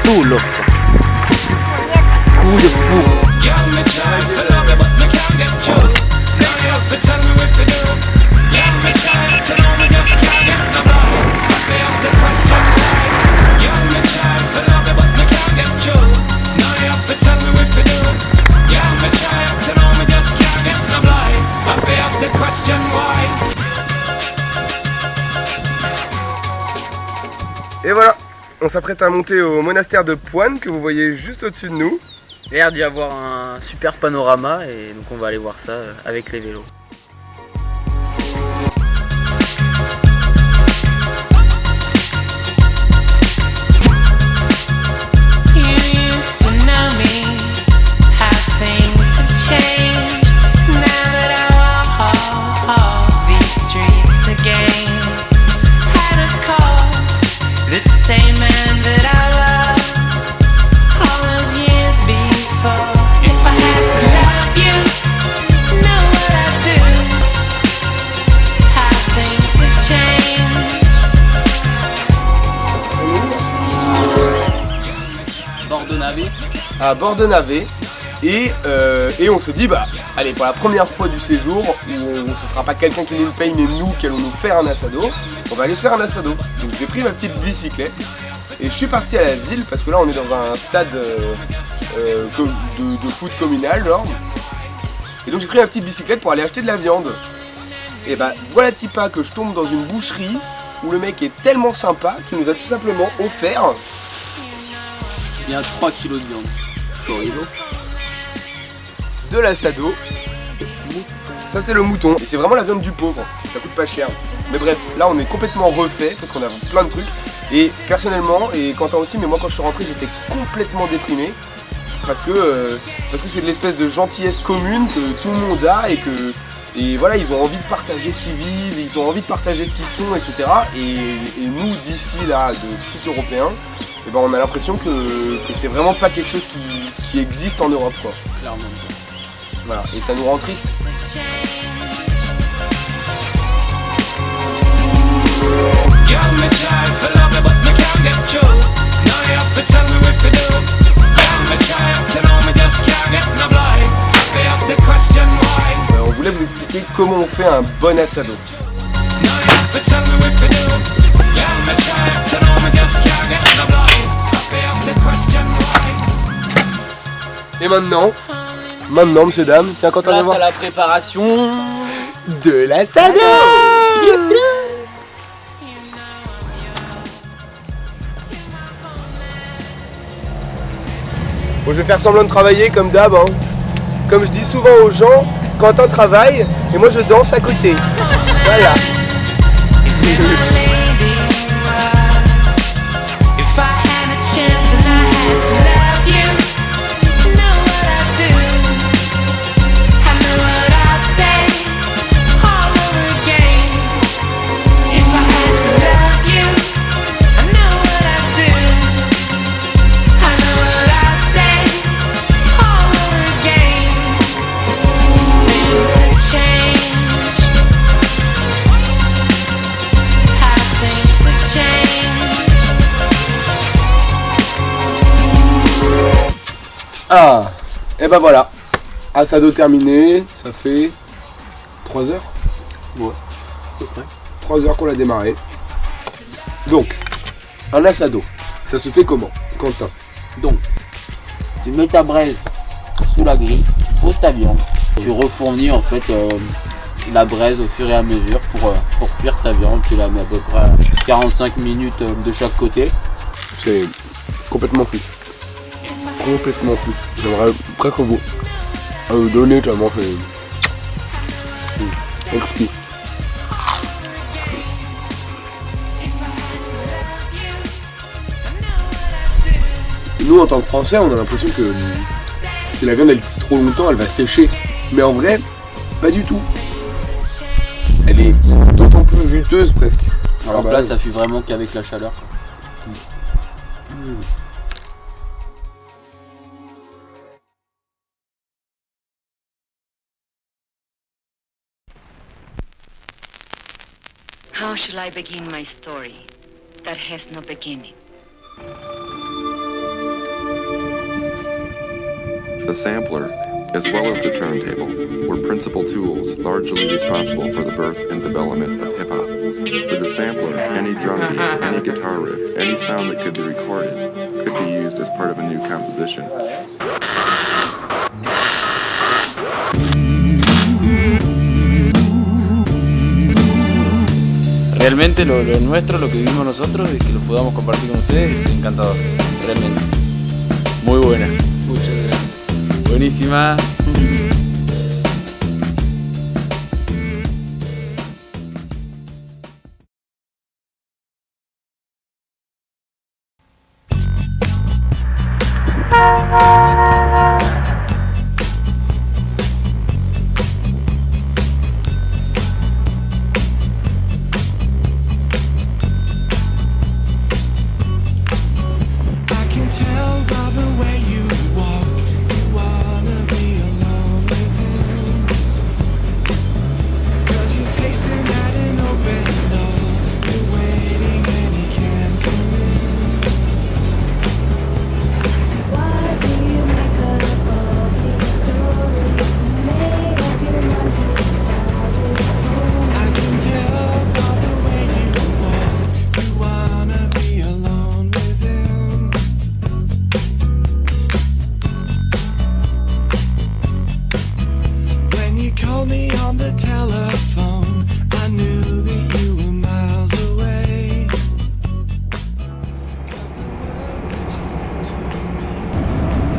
Tout loco. Coup de fou. Et voilà, on s'apprête à monter au monastère de Poine que vous voyez juste au-dessus de nous. Il a l'air d'y avoir un super panorama et donc on va aller voir ça avec les vélos. À Bordenave et on s'est dit bah allez, pour la première fois du séjour où ce sera pas quelqu'un qui nous le paye mais nous qui allons nous faire un assado, on va aller se faire un assado. Donc j'ai pris ma petite bicyclette et je suis parti à la ville parce que là on est dans un stade de foot communal genre. Et donc j'ai pris ma petite bicyclette pour aller acheter de la viande. Et bah voilà Tipa que je tombe dans une boucherie où le mec est tellement sympa qu'il nous a tout simplement offert il y a 3 kilos de viande. Chorizo. De l'assado. Ça c'est le mouton. Et c'est vraiment la viande du pauvre. Ça coûte pas cher. Mais bref, là on est complètement refait parce qu'on a plein de trucs. Et personnellement, et Quentin aussi, mais moi quand je suis rentré j'étais complètement déprimé. Parce que c'est de l'espèce de gentillesse commune que tout le monde a et voilà, ils ont envie de partager ce qu'ils vivent, ils ont envie de partager ce qu'ils sont, etc. Et nous d'ici là, de petits Européens, et ben on a l'impression que c'est vraiment pas quelque chose qui existe en Europe quoi. Clairement. Voilà, et ça nous rend triste. On voulait vous expliquer comment on fait un bon assado. Et maintenant, monsieur, dame, tiens, quand on va Place voir à la préparation de l'assado. Bon, je vais faire semblant de travailler comme d'hab, hein. Comme je dis souvent aux gens, Quentin travaille et moi je danse à côté. Voilà. Ah, et ben voilà, assado terminé, ça fait 3 heures. Ouais, 3 heures qu'on a démarré. Donc, un assado, ça se fait comment, Quentin? donc tu mets ta braise sous la grille, tu poses ta viande, tu refournis en fait la braise au fur et à mesure pour cuire ta viande, tu la mets à peu près 45 minutes de chaque côté. C'est complètement fou. Complètement fou. J'aimerais presque vous donner tellement c'est exquis. Nous en tant que Français on a l'impression que si la viande elle cuit trop longtemps elle va sécher. Mais en vrai, pas du tout. Elle est d'autant plus juteuse presque. Alors là ça fuit vraiment qu'avec la chaleur. How shall I begin my story that has no beginning? The sampler, as well as the turntable, were principal tools largely responsible for the birth and development of hip-hop. With the sampler, any drum beat, any guitar riff, any sound that could be recorded, could be used as part of a new composition. Realmente lo nuestro, lo que vivimos nosotros y que lo podamos compartir con ustedes es encantador, realmente. Muy buena. Muchas gracias. Buenísima.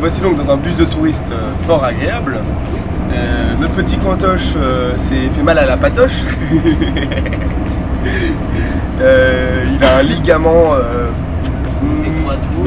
Voici donc dans un bus de touristes fort agréable. Notre petit Cantoche s'est fait mal à la patoche. Il a un ligament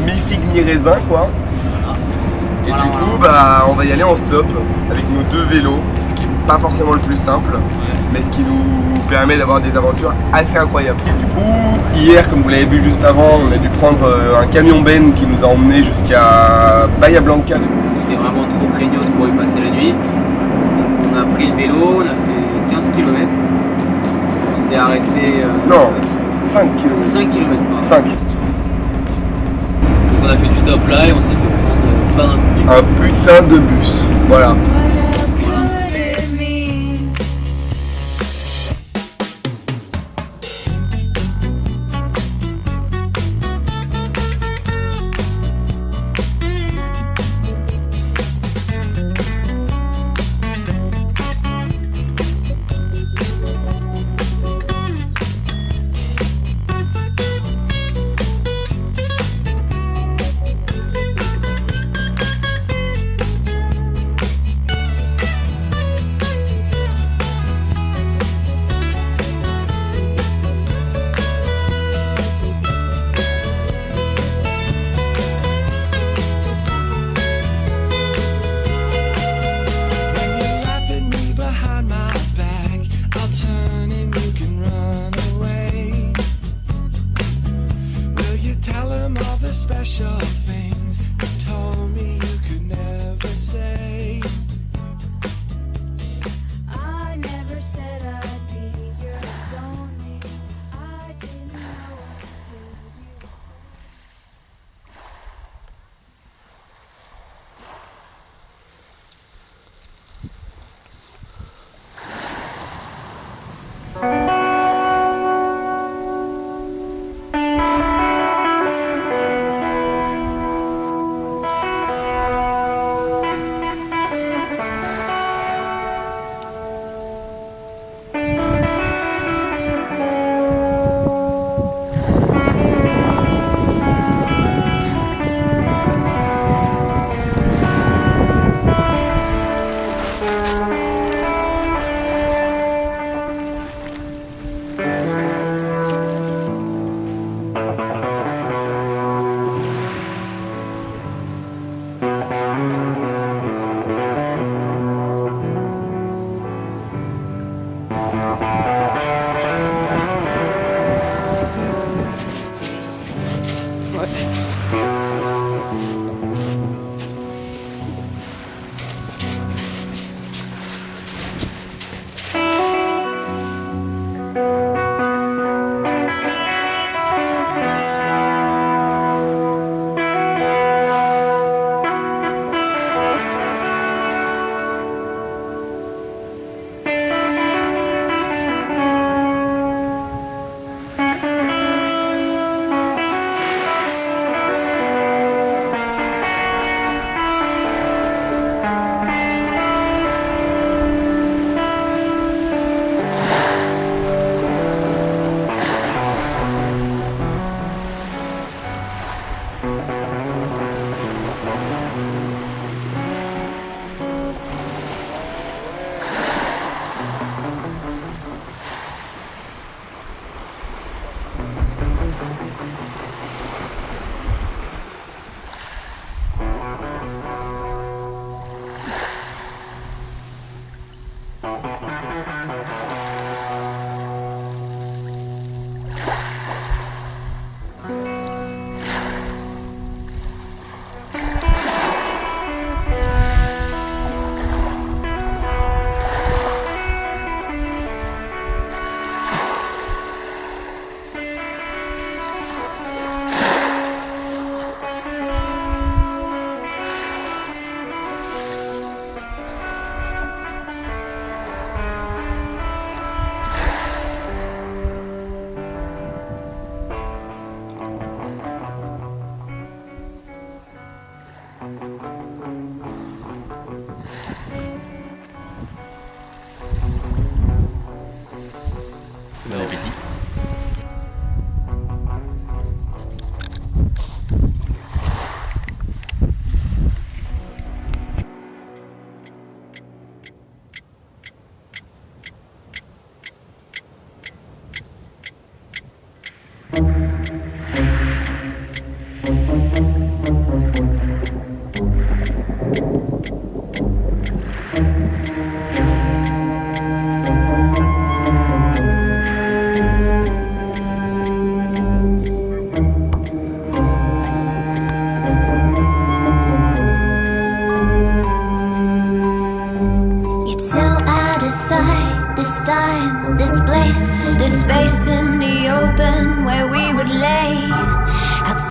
mi-figue mi-raisin quoi. Et du coup bah, on va y aller en stop avec nos deux vélos, ce qui est pas forcément le plus simple, mais ce qui nous permet d'avoir des aventures assez incroyables. Et du coup, hier, comme vous l'avez vu juste avant, on a dû prendre un camion Ben qui nous a emmenés jusqu'à Bahia Blanca. On était vraiment trop craignos pour y passer la nuit. On a pris le vélo, on a fait 15 km. On s'est arrêté... non, 5 km. 5 km. 5. Donc on a fait du stop là et on s'est fait prendre un putain de bus. Voilà.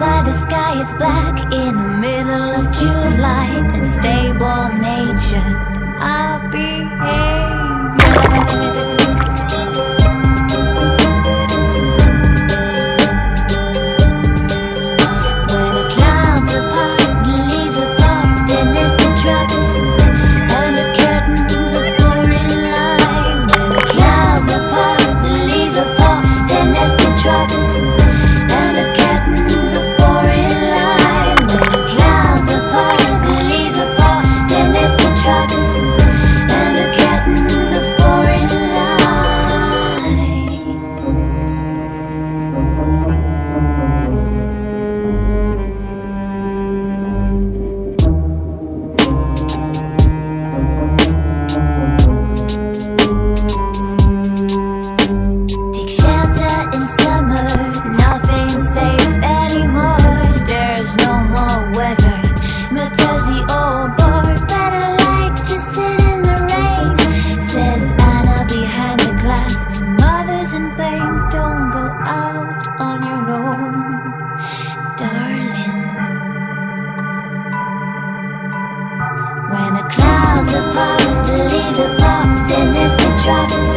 Outside the sky is black in the middle of July, and stable nature I'll behave. When the clouds apart, the leaves apart, then there's the drops and the curtains of pouring light. When the clouds apart, the leaves apart, then there's the drops and the curtains of pouring light. When the clouds apart, the leaves apart, then there's the drops and the curtains of pouring light. Take shelter in summer, nothing's safe anymore. There's no more weather, Matazzi overboard. But I like to sit in the rain, says Anna behind the glass. Mothers in pain, don't go out on your own, darling. When the clouds apart, the leaves apart, then there's the drops